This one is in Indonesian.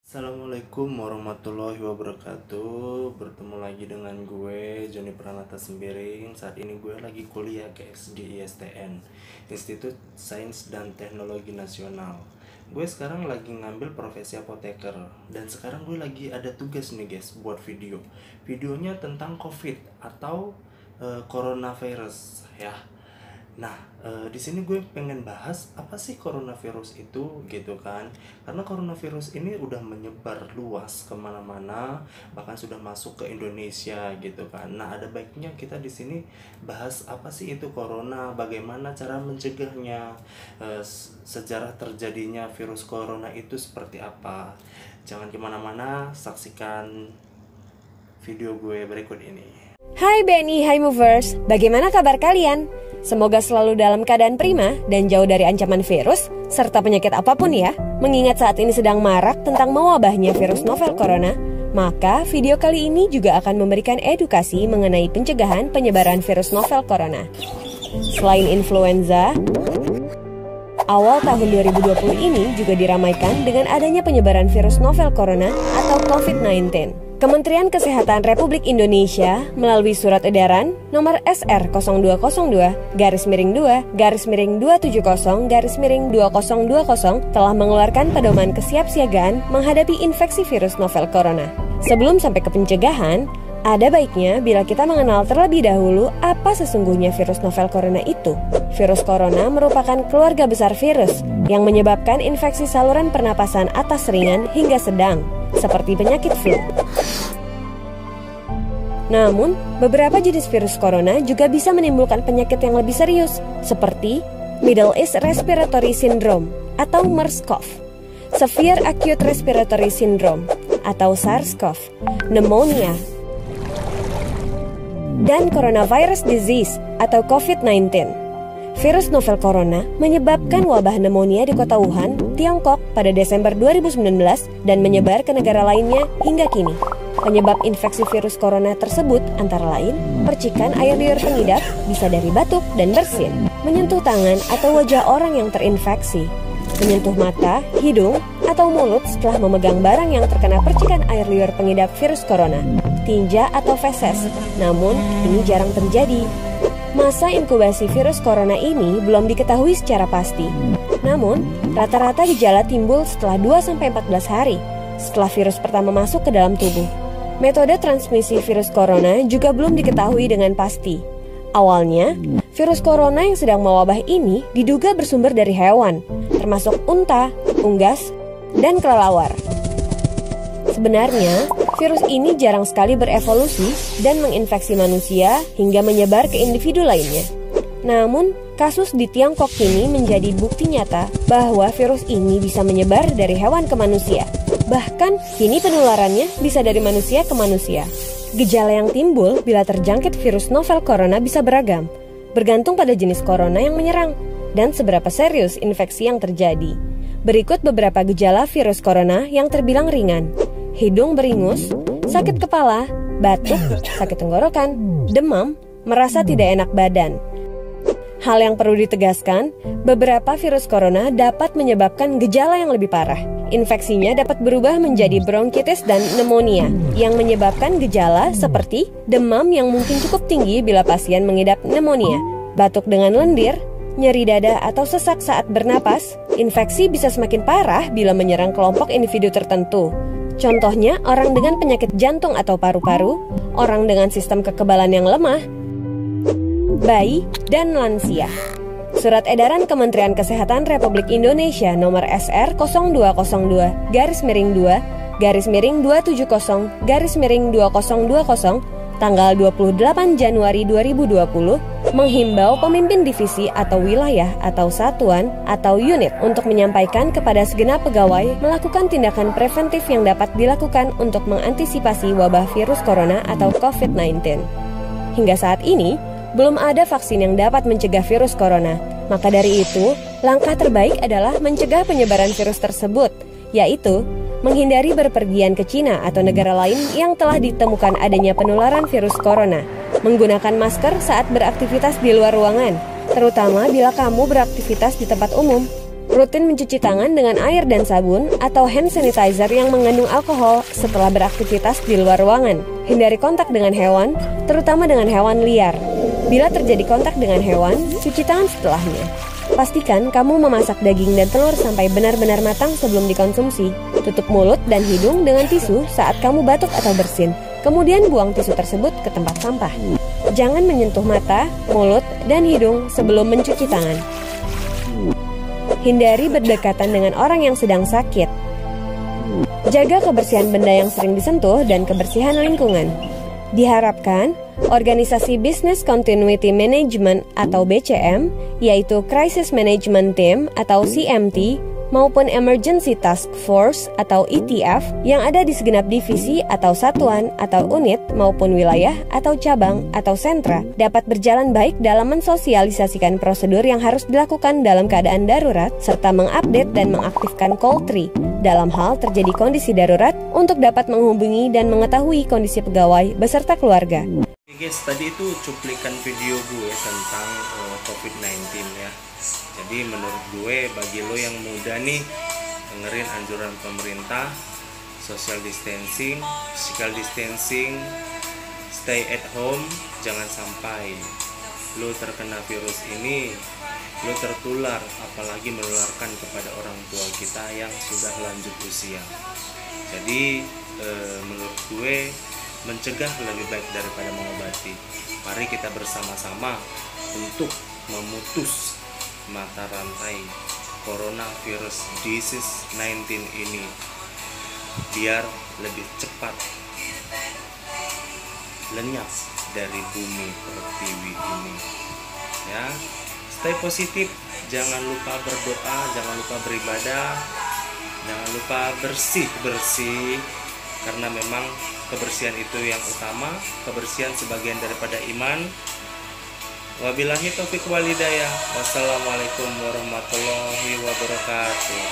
Assalamualaikum warahmatullahi wabarakatuh. Bertemu lagi dengan gue Joni Pranata Sembiring. Saat ini gue lagi kuliah guys di ISTN, Institut Sains dan Teknologi Nasional. Gue sekarang lagi ngambil profesi apoteker. Dan sekarang gue lagi ada tugas nih guys buat video. Videonya tentang COVID atau coronavirus ya. Nah, di sini gue pengen bahas apa sih coronavirus itu gitu kan. Karena coronavirus ini udah menyebar luas kemana-mana, bahkan sudah masuk ke Indonesia gitu kan. Nah, ada baiknya kita di sini bahas apa sih itu corona, bagaimana cara mencegahnya, sejarah terjadinya virus corona itu seperti apa. Jangan kemana-mana, saksikan video gue berikut ini. Hai BNI, hai Movers, bagaimana kabar kalian? Semoga selalu dalam keadaan prima dan jauh dari ancaman virus serta penyakit apapun ya. Mengingat saat ini sedang marak tentang mewabahnya virus novel corona, maka video kali ini juga akan memberikan edukasi mengenai pencegahan penyebaran virus novel corona. Selain influenza, awal tahun 2020 ini juga diramaikan dengan adanya penyebaran virus novel corona atau COVID-19. Kementerian Kesehatan Republik Indonesia melalui surat edaran nomor SR 0202-2-270-2020 telah mengeluarkan pedoman kesiapsiagaan menghadapi infeksi virus novel corona. Sebelum sampai ke pencegahan, ada baiknya bila kita mengenal terlebih dahulu apa sesungguhnya virus novel corona itu. Virus corona merupakan keluarga besar virus yang menyebabkan infeksi saluran pernapasan atas ringan hingga sedang, seperti penyakit flu. Namun, beberapa jenis virus corona juga bisa menimbulkan penyakit yang lebih serius, seperti Middle East Respiratory Syndrome atau MERS-CoV, Severe Acute Respiratory Syndrome atau SARS-CoV, pneumonia, dan Coronavirus Disease atau COVID-19. Virus novel corona menyebabkan wabah pneumonia di kota Wuhan, Tiongkok pada Desember 2019 dan menyebar ke negara lainnya hingga kini. Penyebab infeksi virus corona tersebut antara lain percikan air liur pengidap bisa dari batuk dan bersin, menyentuh tangan atau wajah orang yang terinfeksi, menyentuh mata, hidung, atau mulut setelah memegang barang yang terkena percikan air liur pengidap virus corona, tinja atau feses. Namun, ini jarang terjadi. Masa inkubasi virus corona ini belum diketahui secara pasti. Namun, rata-rata gejala timbul setelah 2-14 hari setelah virus pertama masuk ke dalam tubuh. Metode transmisi virus corona juga belum diketahui dengan pasti. Awalnya, virus corona yang sedang mewabah ini diduga bersumber dari hewan, termasuk unta, unggas, dan kelelawar. Sebenarnya, virus ini jarang sekali berevolusi dan menginfeksi manusia hingga menyebar ke individu lainnya. Namun, kasus di Tiongkok kini menjadi bukti nyata bahwa virus ini bisa menyebar dari hewan ke manusia. Bahkan, kini penularannya bisa dari manusia ke manusia. Gejala yang timbul bila terjangkit virus novel corona bisa beragam, bergantung pada jenis corona yang menyerang dan seberapa serius infeksi yang terjadi. Berikut beberapa gejala virus corona yang terbilang ringan: hidung beringus, sakit kepala, batuk, sakit tenggorokan, demam, merasa tidak enak badan. Hal yang perlu ditegaskan, beberapa virus corona dapat menyebabkan gejala yang lebih parah. Infeksinya dapat berubah menjadi bronkitis dan pneumonia, yang menyebabkan gejala seperti demam yang mungkin cukup tinggi bila pasien mengidap pneumonia, batuk dengan lendir, nyeri dada atau sesak saat bernapas. Infeksi bisa semakin parah bila menyerang kelompok individu tertentu. Contohnya, orang dengan penyakit jantung atau paru-paru, orang dengan sistem kekebalan yang lemah, bayi, dan lansia. Surat edaran Kementerian Kesehatan Republik Indonesia nomor SR 0202-270-2020 tanggal 28 Januari 2020 menghimbau pemimpin divisi atau wilayah atau satuan atau unit untuk menyampaikan kepada segenap pegawai melakukan tindakan preventif yang dapat dilakukan untuk mengantisipasi wabah virus corona atau COVID-19. Hingga saat ini, belum ada vaksin yang dapat mencegah virus corona. Maka dari itu, langkah terbaik adalah mencegah penyebaran virus tersebut, yaitu menghindari berpergian ke Cina atau negara lain yang telah ditemukan adanya penularan virus corona, menggunakan masker saat beraktivitas di luar ruangan, terutama bila kamu beraktivitas di tempat umum, Rutin mencuci tangan dengan air dan sabun atau hand sanitizer yang mengandung alkohol setelah beraktivitas di luar ruangan. Hindari kontak dengan hewan, terutama dengan hewan liar. Bila terjadi kontak dengan hewan, cuci tangan setelahnya. Pastikan kamu memasak daging dan telur sampai benar-benar matang sebelum dikonsumsi. Tutup mulut dan hidung dengan tisu saat kamu batuk atau bersin. Kemudian buang tisu tersebut ke tempat sampah. Jangan menyentuh mata, mulut, dan hidung sebelum mencuci tangan. Hindari berdekatan dengan orang yang sedang sakit. Jaga kebersihan benda yang sering disentuh dan kebersihan lingkungan. Diharapkan, Organisasi Business Continuity Management atau BCM, yaitu Crisis Management Team atau CMT, maupun Emergency Task Force atau ETF yang ada di segenap divisi atau satuan atau unit maupun wilayah atau cabang atau sentra dapat berjalan baik dalam mensosialisasikan prosedur yang harus dilakukan dalam keadaan darurat serta mengupdate dan mengaktifkan call tree dalam hal terjadi kondisi darurat untuk dapat menghubungi dan mengetahui kondisi pegawai beserta keluarga. Guys, tadi itu cuplikan video gue tentang COVID-19 ya. Jadi menurut gue, bagi lo yang muda nih, dengerin anjuran pemerintah, social distancing, physical distancing, stay at home. Jangan sampai lo terkena virus ini, lo tertular, apalagi menularkan kepada orang tua kita yang sudah lanjut usia. Jadi menurut gue, mencegah lebih baik daripada mengobati. Mari kita bersama-sama untuk memutus mata rantai coronavirus disease 19 ini biar lebih cepat lenyap dari bumi pertiwi ini. Ya, stay positif, jangan lupa berdoa, jangan lupa beribadah, jangan lupa bersih karena memang kebersihan itu yang utama, kebersihan sebagian daripada iman. Wabillahi taufiq walhidayah. Wassalamualaikum warahmatullahi wabarakatuh.